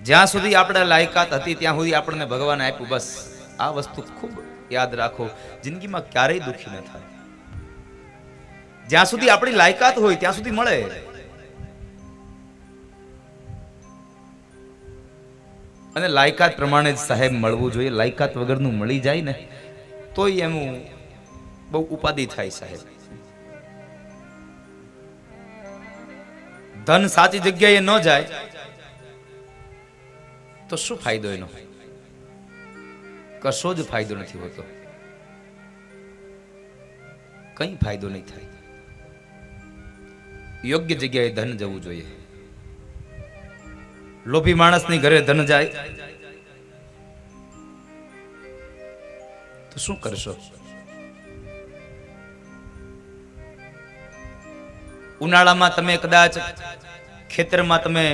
જ્યાં સુધી આપણે લાયકાત હતી ત્યાં સુધી આપણને ભગવાન આપ્યું. બસ આ વસ્તુ ખૂબ યાદ રાખો, જિંદગીમાં ક્યારેય દુઃખી ન થાય. જ્યાં સુધી આપણી લાયકાત હોય ત્યાં સુધી મળે. અને લાયકાત પ્રમાણે જ સાહેબ મળવું જોઈએ. લાયકાત વગરનું મળી જાય ને તોય એનું બહુ ઉપાધિ થાય સાહેબ. ધન સાચી જગ્યાએ ન જાય તો શું ફાયદો એનો? કશો જ ફાયદો નથી હોતો. કઈ ફાયદો નહીં થાય. યોગ્ય જગ્યાએ ધન જવું જોઈએ. લોભી માણસની ઘરે ધન જાય તો શું કરશો? ઉનાળામાં તમે કદાચ ખેતરમાં તમે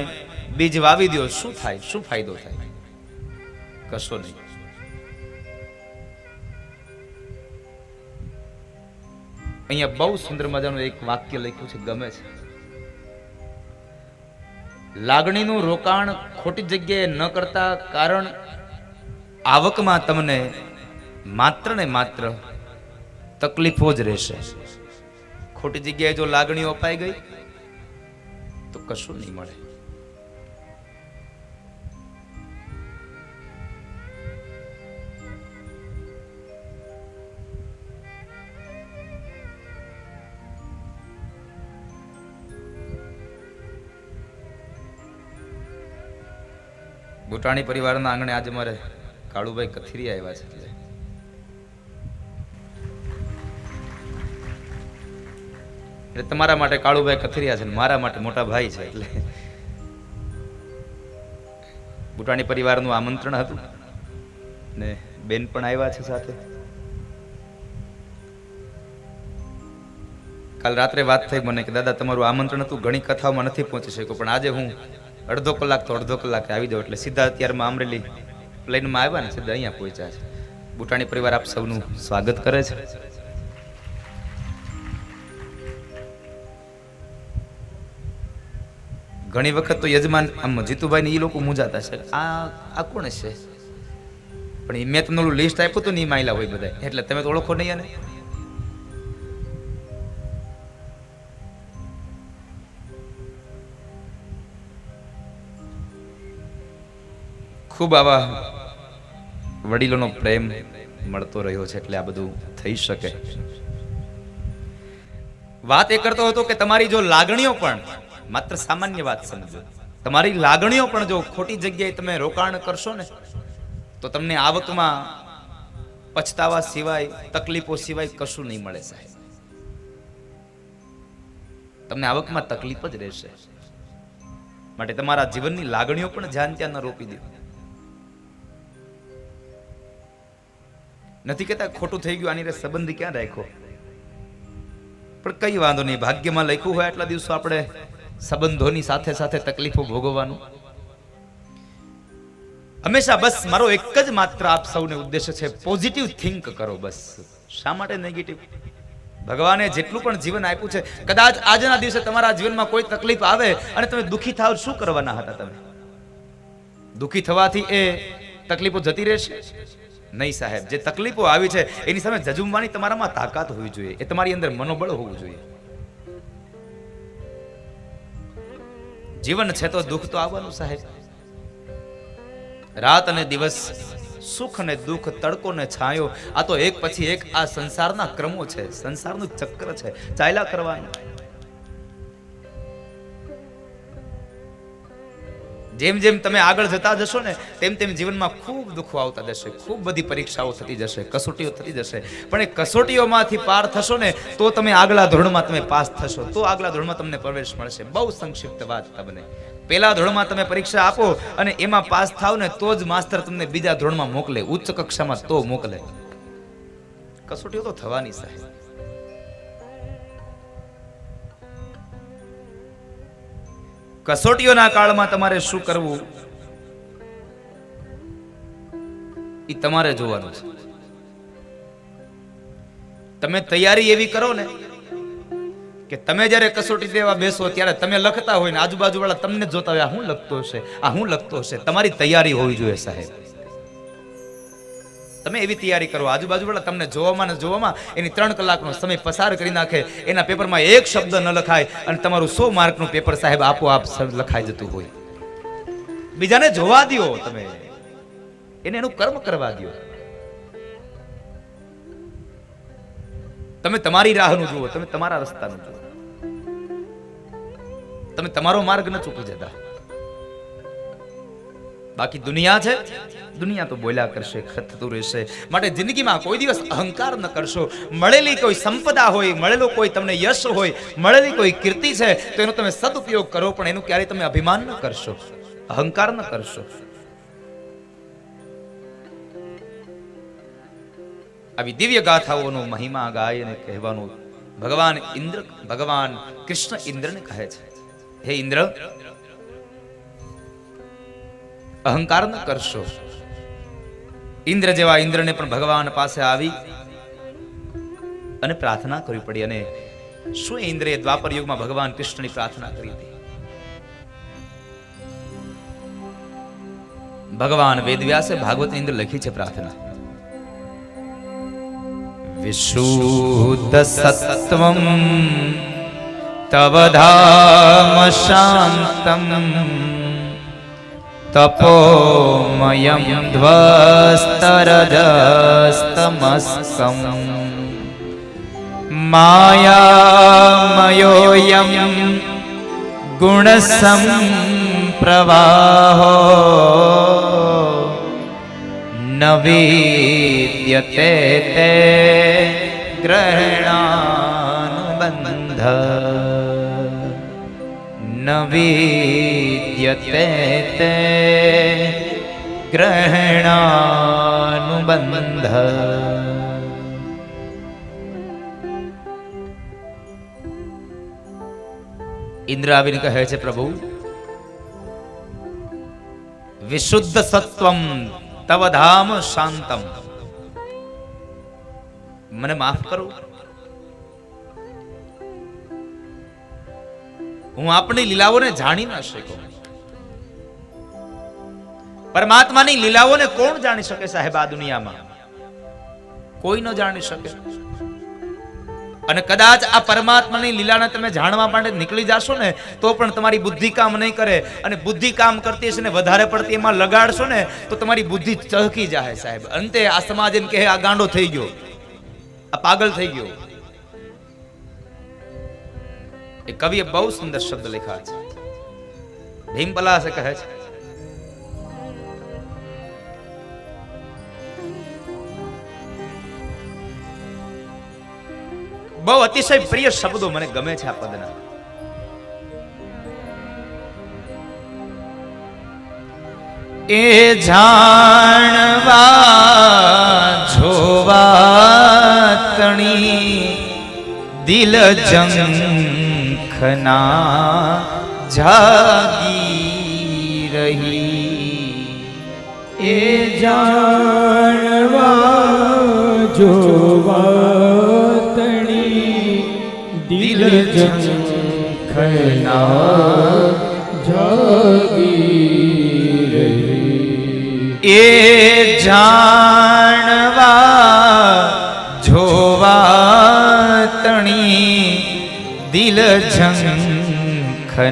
બીજ વાવી દો, શું થાય? શું ફાયદો થાય? કશો નહીં. અહીંયા બહુ સુંદર મજાનું એક વાક્ય લખ્યું છે, ગમે છે. લાગણીનું રોકાણ ખોટી જગ્યાએ ન કરતા, કારણ આવકમાં તમને માત્ર ને માત્ર તકલીફો જ રહેશે. ખોટી જગ્યાએ જો લાગણીઓ અપાઈ ગઈ તો કશું નહીં મળે. બુટાણી પરિવારના આંગણે આજે મારે કાળુભાઈ કથિરી આવ્યા છે. એટલે તમારા માટે કાળુભાઈ કથિરિયા છે, મારા માટે મોટા ભાઈ છે. એટલે બુટાણી પરિવારનું આમંત્રણ હતું ને બેન પણ આવ્યા છે સાથે. કાલ રાત્રે વાત થઈ મને કે દાદા તમારું આમંત્રણ હતું, ઘણી કથાઓમાં નથી પહોંચી શક્યો, પણ આજે હું અડધો કલાક તો અડધો કલાકે આવી જાઉં. એટલે સીધા અત્યારમાં અમરેલી પ્લેનમાં આવ્યા ને સીધા અહીંયા પહોંચ્યા છે. બુટાણી પરિવાર આપ સૌનું સ્વાગત કરે છે. ઘણી વખત તો યજમાન આમ જીતુભાઈ ને એ લોકો મૂંઝાતા છે, આ કોણ છે? પણ મેં તમને ઓલું લિસ્ટ આપ્યું હતું ને એ માયલા હોય બધા, એટલે તમે તો ઓળખો નહીં. અને ખૂબ આવા વડીલોનો પ્રેમ મળતો રહ્યો છે એટલે આ બધું થઈ શકે. વાત એ કરતો હતો કે તમારી જો લાગણીઓ પણ, માત્ર સામાન્ય વાત સમજો, તમારી લાગણીઓ પણ જો ખોટી જગ્યાએ તમે રોકાણ કરશો ને તો તમને આવકમાં પછતાવા સિવાય, તકલીફો સિવાય કશું નહીં મળે સાહેબ. તમને આવકમાં તકલીફ જ રહેશે. માટે તમારા જીવનની લાગણીઓ પણ જ્યાં ત્યાં ન રોપી દો. નથી કહેતા ખોટું થઈ ગયું, આની રે સંબંધી ક્યાં રાખ્યો, પણ કઈ વાંધો નહીં. ભાગ્યમાં લખ્યું હોય આટલા દિવસો આપણે સંબંધોની સાથે સાથે તકલીફો ભોગવવાનું. હંમેશા બસ મારો એક જ માત્ર આપ સૌને ઉદ્દેશ્ય છે, પોઝિટિવ થિંક કરો. બસ શા માટે નેગેટિવ? ભગવાને જેટલું પણ જીવન આપ્યું છે, કદાચ આજના દિવસે તમારા જીવનમાં કોઈ તકલીફ આવે અને તમે દુઃખી થાવ, શું કરવાના હતા તમે? દુઃખી થવાથી એ તકલીફો જતી રહેશે? નહીં સાહેબ. જે તકલીફો આવી છે એની સામે જજુમવાની તમારામાં તાકાત હોવી જોઈએ, એ તમારી અંદર મનોબળ હોવું જોઈએ. જીવન છે તો દુઃખ તો આવવાનું સાહેબ. રાત અને દિવસ, સુખ અને દુઃખ, તડકો ને છાંયો, આ તો એક પછી એક આ સંસારના ક્રમો છે, સંસારનું ચક્ર છે, ચાલ્યા કરવાનું. જેમ જેમ તમે આગળ જતા જશો ને તેમ તેમ જીવનમાં ખૂબ દુઃખો આવતા જશે, ખૂબ બધી પરીક્ષાઓ થતી જશે, કસોટીઓ થતી જશે. પણ એ કસોટીઓમાંથી પાર થશો ને તો તમે આગલા ધોરણમાં તમે પાસ થશો, તો આગલા ધોરણમાં તમને પ્રવેશ મળશે. બહુ સંક્ષિપ્ત વાત તમને. પહેલા ધોરણમાં તમે પરીક્ષા આપો અને એમાં પાસ થાવ ને તો જ માસ્તર તમને બીજા ધોરણમાં મોકલે, ઉચ્ચ કક્ષામાં તો મોકલે. કસોટીઓ તો થવાની સાહેબ. કસોટીઓના કાળમાં તમારે શું કરવું એ તમારે જોવાનું છે. તમે તૈયારી એવી કરો ને કે તમે જ્યારે કસોટી દેવા બેસો ત્યારે તમે લખતા હોય ને આજુબાજુ વાળા તમને જોતા હોય, આ હું લખતો હશે, આ હું લખતો હશે. તમારી તૈયારી હોવી જોઈએ સાહેબ. તમે એવી તૈયારી કરો, આજુબાજુ વાળા તમને જોવામાં ને જોવામાં એની 3 કલાકનો સમય પસાર કરી નાખે, એના પેપરમાં એક શબ્દ ન લખાય અને તમારું 100 માર્કનું પેપર સાહેબ આપોઆપ લખાઈ જતું હોય. બીજાને જોવા દો, તમે એને એનું કર્મ કરવા દો. તમે તમારી રાહનું જુઓ, તમે તમારા રસ્તાનું જુઓ, તમે તમારો માર્ગ ન ચૂકી જતા. બાકી દુનિયા છે, દુનિયા તો બોલ્યા કરશે, ખતતું રહેશે. માટે જિંદગીમાં કોઈ દિવસ અહંકાર ન કરશો. મળેલી કોઈ સંપદા હોય, મળેલો કોઈ તમને યશ હોય, મળેલી કોઈ કીર્તિ છે તો એનો તમે સદુપયોગ કરો, પણ એનું ક્યારેય તમે અભિમાન ન કરશો, અહંકાર ન કરશો. આવી દિવ્ય ગાથાઓનો મહિમા ગાય અને કહેવાનું ભગવાન કૃષ્ણ ઇન્દ્રને કહે છે, હે ઇન્દ્ર, અહંકાર ન કરશો. ઇન્દ્ર જેવા ઇન્દ્રને પણ ભગવાન પાસે આવી અને પ્રાર્થના કરવી પડી. અને શું ઇન્દ્રએ દ્વાપર યુગમાં ભગવાન કૃષ્ણની પ્રાર્થના કરી હતી? ભગવાન વેદવ્યાસે ભાગવત ઇન્દ્ર લખી છે પ્રાર્થના. વિશુદ્ધ સત્વમ તવ ધામ શાંતમ તપોમયમ ધ્વસ્તરજસ્તમસ્કમ માયામયોયમ ગુણસંપ્રવાહો ન વિદ્યતે તે ગ્રહણાનુબંધ ન વિદ્યતે તે ગ્રહણાનુબંધ. ઇન્દ્ર આવીને કહે છે, પ્રભુ, વિશુદ્ધ સત્વમ તવ ધામ શાંતમ, મને માફ કરો, હું આપણી લીલાઓને જાણી ન શક્યો. પરમાત્માની લીલાઓને કોણ જાણી શકે સાહેબ? આ દુનિયામાં કોઈ ન જાણી શકે. અને કદાચ આ પરમાત્માની લીલાને તમે જાણવા માટે નીકળી જાશો ને તો પણ તમારી બુદ્ધિ કામ નહીં કરે. અને બુદ્ધિ કામ કરતી હશે ને વધારે પડતી એમાં લગાડશો ને તો તમારી બુદ્ધિ ચહકી જાય સાહેબ. અંતે આ સમાજ એમ કહે, આ ગાંડો થઈ ગયો, આ પાગલ થઈ ગયો. એ કવિએ બહુ સુંદર શબ્દ લખ્યા છે. ભીમ પલાસે કહે છે, બહુ અતિશય પ્રિય શબ્દો મને ગમે છે આ પદના. એ જાણવા જોવા તણી દિલ જંખના જાગી રહી. એ જાણવા જોવા તણી દિલ જંખના જાગી રહી. એ જાણવા જોવા તણી દિલ ઝંખના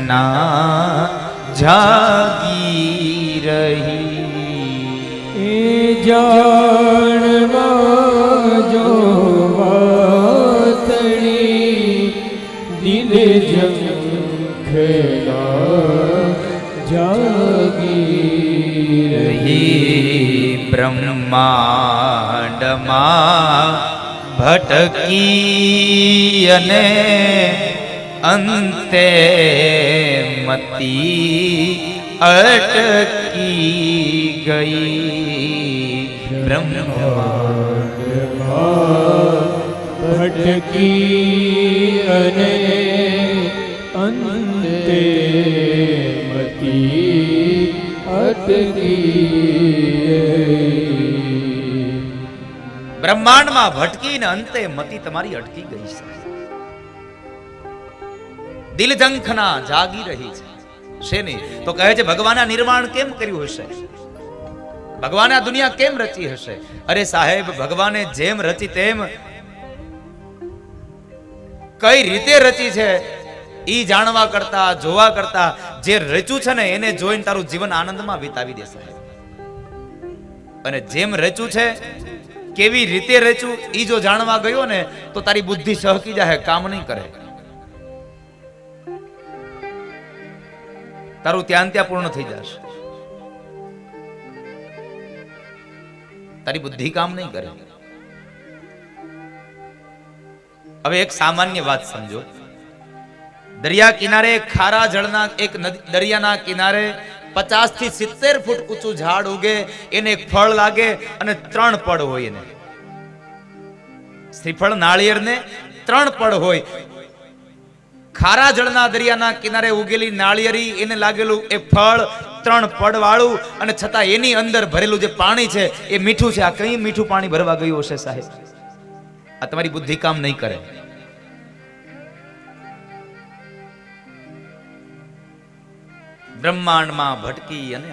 જાગી રહી. એ જાણવા જોવા તણી દિલ ઝંખના જાગી રહી. બ્રહ્માંડમાં ભટકી અને અંતે મતી અટકી ગઈ. બ્રહ્માંડમાં ભટકી અને અંતે મતી બ્રહ્માંડમાં ભટકી ને અંતે મતિ તમારી અટકી ગઈ છે. દિલ ઝંખના જાગી રહી છે. શેની? તો કહે છે ભગવાનના નિર્માણ કેમ કર્યું હશે, ભગવાને આ દુનિયા કેમ રચી હશે? અરે સાહેબ, ભગવાને જેમ રચી તેમ કઈ રીતે રચી છે ઈ જાણવા કરતા, જોવા કરતા જે રચ્યું છે ને એને જોઈને તારું જીવન આનંદમાં વિતાવી દે સાહેબ. અને જેમ રચ્યું છે, કેવી રીતે રચ્યું ઈ જો જાણવા ગયો ને તો તારી બુદ્ધિ સહકી જાય, કામ નહીં કરે. તારું ત્યાં પૂર્ણ થઈ જશે, તારી બુદ્ધિ કામ નહીં કરે. હવે એક સામાન્ય વાત સમજો. દરિયા કિનારે ખારા જળના એક દરિયાના કિનારે 50 થી 70 ફૂટ ઊંચું ઝાડ ઉગે, એને એક ફળ લાગે અને 3 પડ હોય. એને શ્રીફળ નાળિયેર ને 3 પડ હોય. ખારા જળના દરિયાના કિનારે ઉગેલી નાળિયેરી, એને લાગેલું એ ફળ 3 પડ વાળું, અને છતાં એની અંદર ભરેલું જે પાણી છે એ મીઠું છે. આ કઈ મીઠું પાણી ભરવા ગયું હશે સાહેબ? આ તમારી બુદ્ધિ કામ નહીં કરે. બ્રહ્માંડમાં ભટકી અને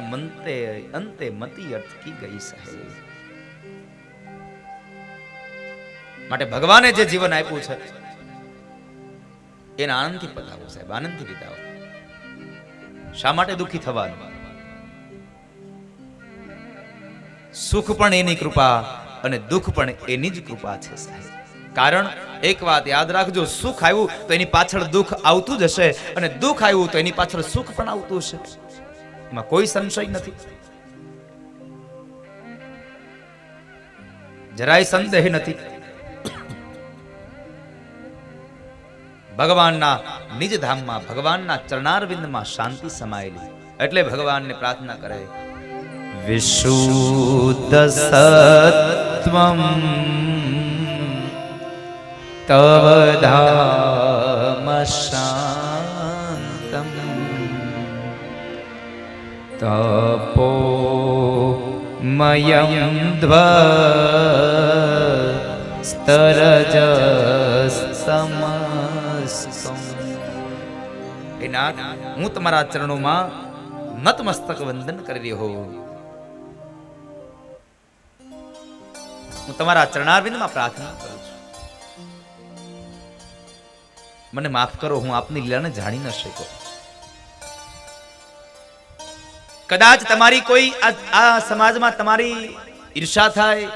અંતે મતી અટકી ગઈ સાહેબ. માટે ભગવાને જે જીવન આપ્યું છે એને આનંદથી પતાવો સાહેબ, આનંદથી વિતાવો. શા માટે દુઃખી થવાનું? સુખ પણ એની કૃપા અને દુઃખ પણ એની જ કૃપા છે સાહેબ. કારણ એક વાત યાદ રાખજો, સુખ આવ્યું તો એની પાછળ દુઃખ આવતું જ હશે, અને દુઃખ આવ્યું તો એની પાછળ સુખ પણ આવતું હશે. એમાં કોઈ સંશય નથી, જરાય સંદેહ નથી. ભગવાનના નિજ ધામમાં, ભગવાનના ચરણારવિંદમાં શાંતિ સમાયેલી. એટલે ભગવાનને પ્રાર્થના કરે, વિશુદ્ધ સત્વમ તવ ધામ શાંતમ તપો મયમ ધ્વસ્તરજ સમસ્તમ. હે નાથ, હું તમારા ચરણોમાં નતમસ્તક વંદન કરી રહ્યો હું. હું તમારા ચરણારવિંદમાં પ્રાર્થના કરું છું, મને માફ કરો, હું આપની લીલાને જાણી ન શક્યો. કદાચ તમારી કોઈ આ સમાજમાં તમારી ઈર્ષા થાય,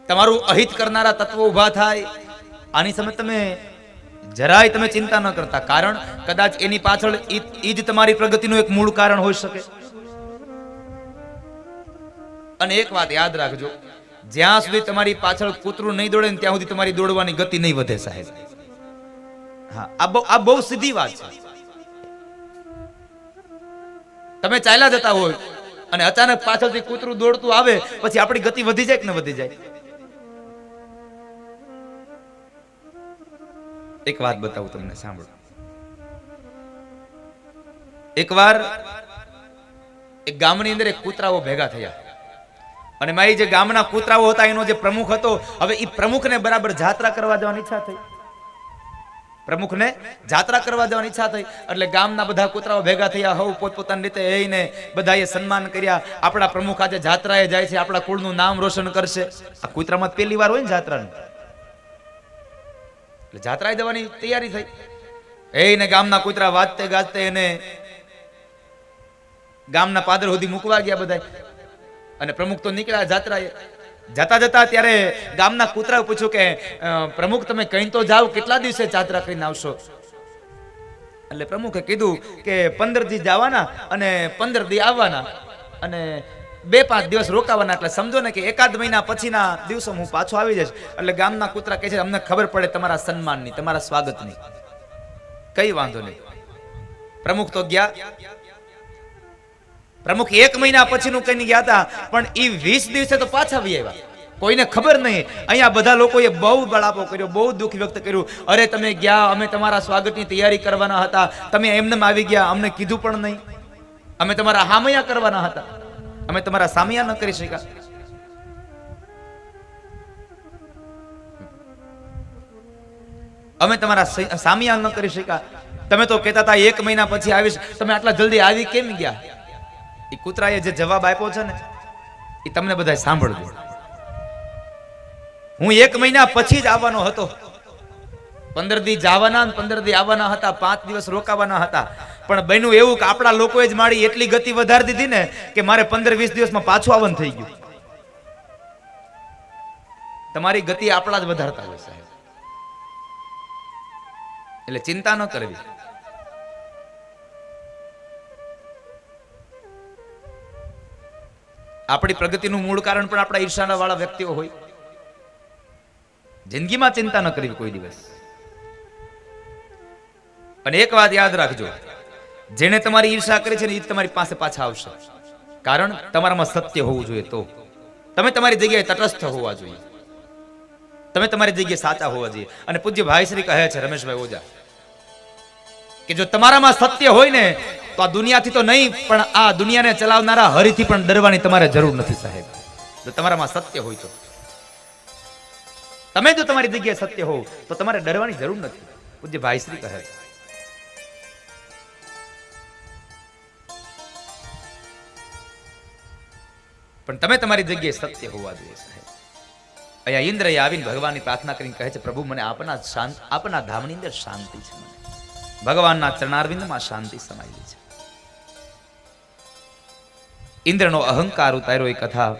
તમારું અહિત કરનારા તત્વો ઉભા થાય, આની સામે તમે જરાય તમે ચિંતા ન કરતા. કારણ કદાચ એની પાછળ ઈ જ તમારી પ્રગતિનું એક મૂળ કારણ હોઈ શકે. અને એક વાત યાદ રાખજો, જ્યાં સુધી તમારી પાછળ કૂતરું નહીં દોડે ને ત્યાં સુધી તમારી દોડવાની ગતિ નહીં વધે સાહેબ. હા, આ બહુ સીધી વાત છે. તમે ચાલ્યા જતા હોય અને અચાનક પાછળથી કૂતરું દોડતું આવે, પછી આપણી ગતિ વધી જાય કે ન વધી જાય? એક વાત બતાવું તમને, સાંભળો. એકવાર એક ગામની અંદર એક કૂતરાઓ ભેગા થયા, અને મારી જે ગામના કૂતરાઓ હતા એનો જે પ્રમુખ હતો, હવે એ પ્રમુખને બરાબર જાત્રા કરવા જવાની ઈચ્છા થઈ. પ્રમુખને જાત્રા કરવા જવાની ઈચ્છા થઈ એટલે ગામના બધા કૂતરાઓ ભેગા થયા. હવ પોતપોતાની રીતે એને બધાએ સન્માન કર્યા. આપણા પ્રમુખ આજે જાત્રાએ જાય છે, આપણા કુળનું નામ રોશન કરશે. આ કૂતરામાં પહેલી વાર હોય ને જાત્રાનું, એટલે જાત્રાએ જવાની તૈયારી થઈ. એને ગામના કૂતરા વાજતે ગાજતે એને ગામના પાદર સુધી મૂકવા ગયા બધા, અને પ્રમુખ તો નીકળ્યા જાત્રાએ. જતા જતા ત્યારે ગામના કૂતરાએ પૂછ્યું કે પ્રમુખ તમે કઈ તો જાઓ, કેટલા દિવસે જાત્રા કરીને આવશો? એટલે પ્રમુખે કીધું કે 15 દી જવાના અને 15 દી આવવાના, અને 2-5 દિવસ રોકાવાના. એટલે સમજો ને કે 1 મહિના પછીના દિવસો હું પાછો આવી જઈશ. એટલે ગામના કૂતરા કહે છે અમને ખબર પડે તમારા સન્માનની, તમારા સ્વાગતની, કઈ વાંધો નહીં. પ્રમુખ તો ગયા. પ્રમુખ 1 મહિના પછીનું કઈ ગયા હતા, પણ એ 20 દિવસે તો પાછા આવી આવ્યા. કોઈને ખબર નહીં. અહીંયા બધા લોકોએ બહુ બળાપો કર્યો, બહુ દુઃખ વ્યક્ત કર્યું. અરે તમે ગયા, અમે તમારા સ્વાગતની તૈયારી કરવાના હતા, તમે એમને આવી ગયા, અમને કીધું પણ નહીં. અમે તમારા હામૈયા કરવાના હતા, અમે તમારા સામૈયા ન કરી શક્યા. અમે તમારા સામિયાલ ન કરી શક્યા. તમે તો કહેતા હતા 1 મહિના પછી આવીશ, તમે આટલા જલ્દી આવી કેમ ગયા? એ કૂતરાએ જે જવાબ આપ્યો છે ને એ તમને બધા સાંભળજો. હું 1 મહિના પછી જ આવવાનો હતો. 15 દી જવાના 15 દી આવવાના હતા, 5 દિવસ રોકાવાના હતા. પણ બન્યું એવું કે આપણા લોકોએ જ મારી એટલી ગતિ વધારી દીધી ને કે મારે 15-20 દિવસમાં પાછું આવવાનું થઈ ગયું. તમારી ગતિ આપણા જ વધારતા હોય સાહેબ, એટલે ચિંતા ન કરવી. આપણી પ્રગતિનું મૂળ કારણ પણ આપણા ઈર્ષાના વાળા વ્યક્તિઓ હોય. જિંદગીમાં ચિંતા ન કરવી કોઈ દિવસ. અને એક વાત યાદ રાખજો, જેને તમારી ઈર્ષા કરી છે ને એ તમારી પાસે પાછા આવશે. કારણ તમારામાં સત્ય હોવું જોઈએ. તો તમે તમારી જગ્યાએ તટસ્થ હોવા જોઈએ, તમે તમારી જગ્યાએ સાચા હોવા જોઈએ. અને પૂજ્ય ભાઈ શ્રી કહે છે, રમેશભાઈ ઓઝા, કે જો તમારામાં સત્ય હોય ને તો આ દુનિયાથી તો નહીં, પણ આ દુનિયાને ચલાવનારા હરિથી પણ ડરવાની તમારે જરૂર નથી સાહેબ. જો તમારામાં સત્ય હોય તો, તમે જો તમારી જગ્યાએ સત્ય હો તો તમારે ડરવાની જરૂર નથી. પૂજ્ય ભાઈ શ્રી કહે છે. પણ તમે તમારી જગ્યાએ સત્ય હોવા જોઈએ સાહેબ. અહીંયા ઇન્દ્રએ આવીને ભગવાનની પ્રાર્થના કરીને કહે છે, પ્રભુ મને આપના ધામની અંદર શાંતિ છે. મને ભગવાનના ચરણારવિંદમાં શાંતિ સમાયેલી છે. ઇન્દ્રનો અહંકાર ઉતાર્યો એ કથા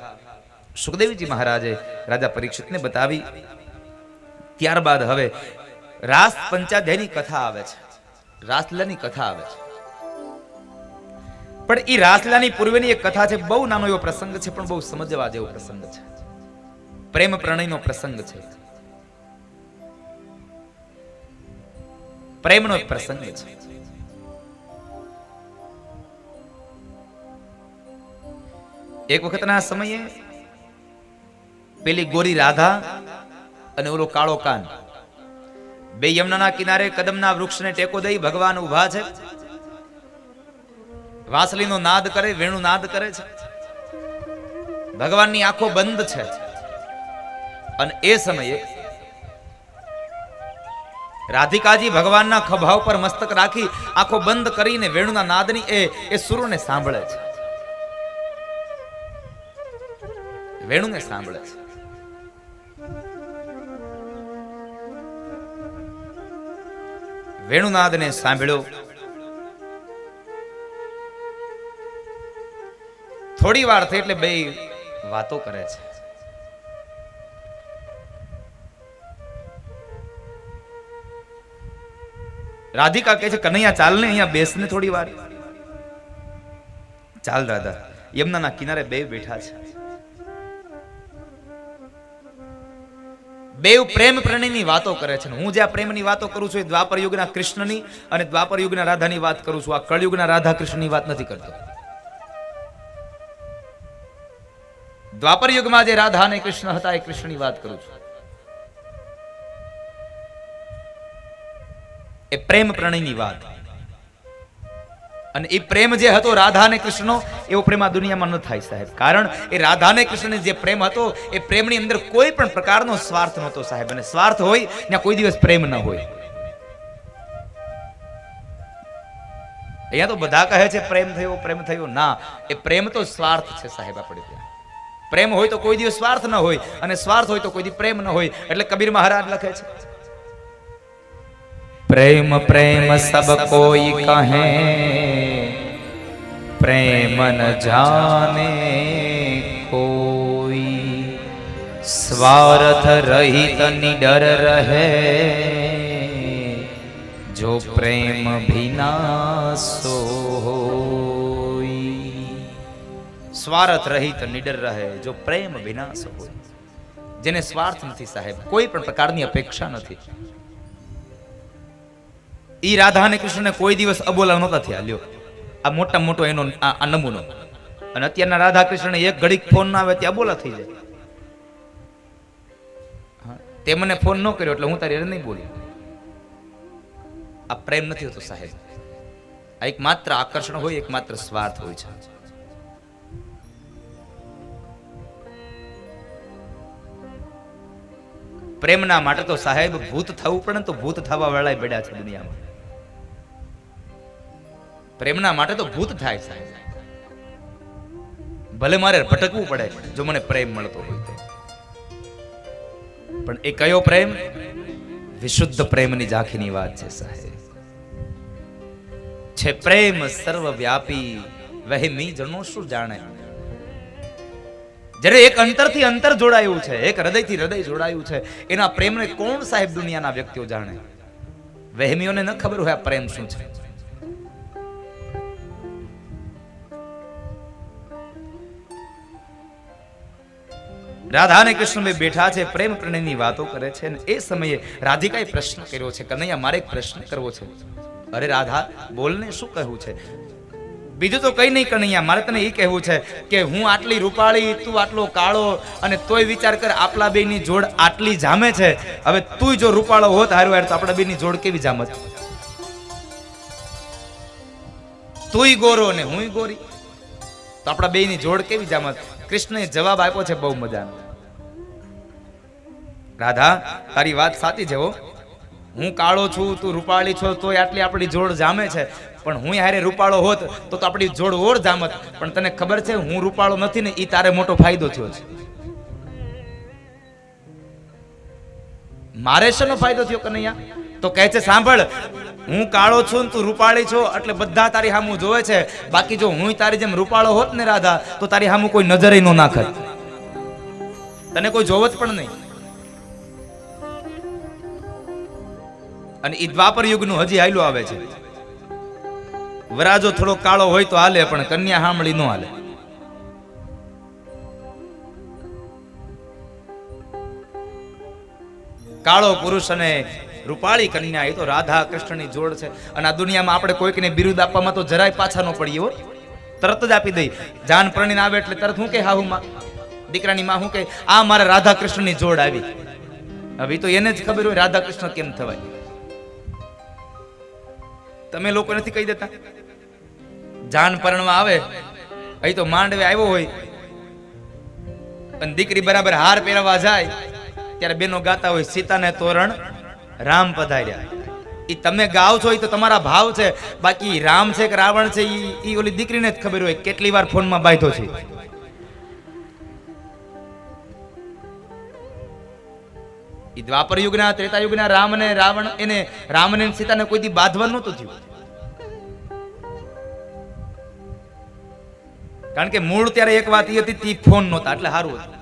સુખદેવજી મહારાજે રાજા પરીક્ષિતને બતાવી. ત્યારબાદ હવે રાસ પંચાધ્યાયની કથા આવે છે, રાસલીલાની કથા આવે છે. પણ એ રાસલીલાની પૂર્વેની એક કથા છે. બહુ નાનો એવો પ્રસંગ છે, પણ બહુ સમજવા જેવો પ્રસંગ છે. પ્રેમ પ્રણયનો પ્રસંગ છે, પ્રેમનો પ્રસંગ છે. એક વખતના સમયે પેલી ગોરી રાધા અને ઓલો કાળો કાન બે યમુનાના કિનારે કદમના વૃક્ષને ટેકો દઈ ભગવાન ઊભા છે. વાંસળીનો નાદ કરે, વેણુ નાદ કરે છે. ભગવાનની આંખો બંધ છે. અને એ સમયે રાધિકાજી ભગવાનના ખભા ઉપર મસ્તક રાખી આંખો બંધ કરીને વેણુના નાદની એ સુરોને સાંભળે છે, વેણુને સાંભળે છે. વેણુનાદને સાંભળ્યો. થોડી વાર થઈ એટલે બે વાતો કરે છે. રાધિકા કહે છે, કનૈયા ચાલ ને, અહીંયા બેસ ને થોડી વાર. ચાલ દાદા. યમુનાના કિનારે બે બેઠા છે. બે પ્રેમ પ્રણયની વાતો કરે છે. હું જે આ પ્રેમની વાતો કરું છું એ દ્વાપર યુગના કૃષ્ણની અને દ્વાપર યુગના રાધાની વાત કરું છું. આ કળયુગના રાધા કૃષ્ણની વાત નથી કરતો. દ્વાપર યુગમાં જે રાધા અને કૃષ્ણ હતા એ કૃષ્ણની વાત કરું છું. એ પ્રેમ પ્રણયની વાત. અને એ પ્રેમ જે હતો રાધા અને કૃષ્ણનો, એવો પ્રેમ આ દુનિયામાં ન થાય સાહેબ. કારણ એ રાધા અને કૃષ્ણનો જે પ્રેમ હતો એ પ્રેમની અંદર કોઈ પણ પ્રકારનો સ્વાર્થ નહોતો સાહેબ. અને સ્વાર્થ હોય ત્યાં કોઈ દિવસ પ્રેમ ન હોય. અહીંયા તો બધા કહે છે પ્રેમ થયો, પ્રેમ થયો. ના, એ પ્રેમ તો સ્વાર્થ છે સાહેબ. આપણે ત્યાં પ્રેમ હોય તો કોઈ દિવસ સ્વાર્થ ન હોય, અને સ્વાર્થ હોય તો કોઈ દિવસ પ્રેમ ન હોય. એટલે કબીર મહારાજ લખે છે, પ્રેમ પ્રેમ સબ કોઈ કહે, પ્રેમ ન જાને કોઈ, સ્વાર્થ રહિત નિડર રહે, જો પ્રેમ ભીના સોઈ. સ્વાર્થ રહિત નિડર રહે, જો પ્રેમ વિનાશ હોય. જેને સ્વાર્થ નથી સાહેબ, કોઈ પણ પ્રકારની અપેક્ષા નથી. ઈ રાધા અને કૃષ્ણને કોઈ દિવસ અબોલા નહોતા થયા. લ્યો, આ મોટા મોટો એનો આ નમૂનો. અને અત્યારના રાધા કૃષ્ણને એક ઘડીક ફોન ના આવે ત્યાં અબોલા થઈ જાય. તે મને ફોન ન કર્યો એટલે હું તારી અરે નહીં બોલી. આ પ્રેમ નથી હોતો સાહેબ. આ એક માત્ર આકર્ષણ હોય, એક માત્ર સ્વાર્થ હોય છે. પ્રેમના માટે તો સાહેબ ભૂત થવું પડે ને તો ભૂત થવા વાળા બેડા છે દુનિયામાં. પ્રેમના માટે તો ભૂત થાય સાહેબ. ભલે મારે ભટકવું પડે જો મને પ્રેમ મળતો હોય તો. પણ એ કયો પ્રેમ? વિશુદ્ધ પ્રેમની ઝાંખીની વાત છે સાહેબ. છે પ્રેમ સર્વવ્યાપી, વહેમી જણો શું જાણે. જ્યારે એક અંતરથી અંતર જોડાયું છે, એક હૃદયથી હૃદય જોડાયું છે, એના પ્રેમને કોણ સાહેબ દુનિયાના વ્યક્તિઓ જાણે? વહેમીઓને ન ખબર હોય આ પ્રેમ શું છે. રાધા અને કૃષ્ણ બેઠા છે, પ્રેમ પ્રણયની વાતો કરે છે, અને એ સમયે રાધિકાએ પ્રશ્ન કર્યો છે, કનૈયા મારે એક પ્રશ્ન કરવો છે. અરે રાધા બોલને, શું કહેવું છે? બીજું તો કઈ નહીં કનૈયા, મારે તને એ કહેવું છે કે હું આટલી રૂપાળી, તું આટલો કાળો, અને તોય વિચાર કર આપણા બેની જોડ આટલી જામે છે. હવે તું જો રૂપાળો હોત હારું હાર તો આપણા બેની જોડ કેવી જામત? તુંય ગોરો ને હુંય ગોરી, તો આપણા બેની જોડ કેવી જામત? કૃષ્ણએ જવાબ આપ્યો છે બહુ મજાનો. રાધા તારી વાત સાચી છે હો, હું કાળો છું, તું રૂપાળી છો, તોય આટલી આપણી જોડ જામે છે. પણ હું હારે રૂપાળો હોત તો આપણી જોડ ઓર જામત. પણ તને ખબર છે હું રૂપાળો નથી ને ઈ તારે મોટો ફાયદો થયો છે. મારે શેનો ફાયદો થયો કનૈયા? તો કહે છે સાંભળ, હું કાળો છું ને તું રૂપાળી છો એટલે બધા તારી સામું જોવે છે. બાકી જો હું તારી જેમ રૂપાળો હોત ને રાધા તો તારી સામું કોઈ નજરે નો નાખત, તને કોઈ જોવત પણ નહીં. અને ઈ દ્વાપર યુગનું હજી હાલ્યું આવે છે. વરાજો થોડો કાળો હોય તો હાલે, પણ કન્યા સાંભળી નો હાલે. કાળો પુરુષ અને રૂપાળી કન્યા, એ તો રાધા કૃષ્ણની જોડ છે. અને આ દુનિયામાં આપણે કોઈકને બિરુદ આપવામાં તો જરાય પાછા ન પડીએ હો, તરત જ આપી દઈ. જાન પરણીને આવે એટલે તરત હું કે હા હું માં દીકરાની માં હું કે આ મારા રાધા કૃષ્ણની જોડ આવી. હવે તો એને જ ખબર હોય રાધા કૃષ્ણ કેમ થવાય. તમે લોકો નથી કહી દેતા? જાન પરણવા આવે, અહીં તો માંડવે આવ્યો હોય અને દીકરી બરાબર હાર પહેરવા જાય ત્યારે બેનો ગાતા હોય સીતાને તોરણ રામ પધાર્યા. ઈ તમે ગાવ છો એ તો તમારા ભાવ છે, બાકી રામ છે કે રાવણ છે ઈ ઓલી દીકરીને જ ખબર હોય કેટલી વાર ફોનમાં બાંધ્યો છે. ઈ દ્વાપર યુગના ત્રેતા યુગના રામ અને રાવણ, એને રામ અને સીતાને કોઈ દી બાંધવા નહોતું થયું. કારણ કે મૂળ ત્યારે એક વાત એ હતી, ફોન નહોતા એટલે સારું હતું.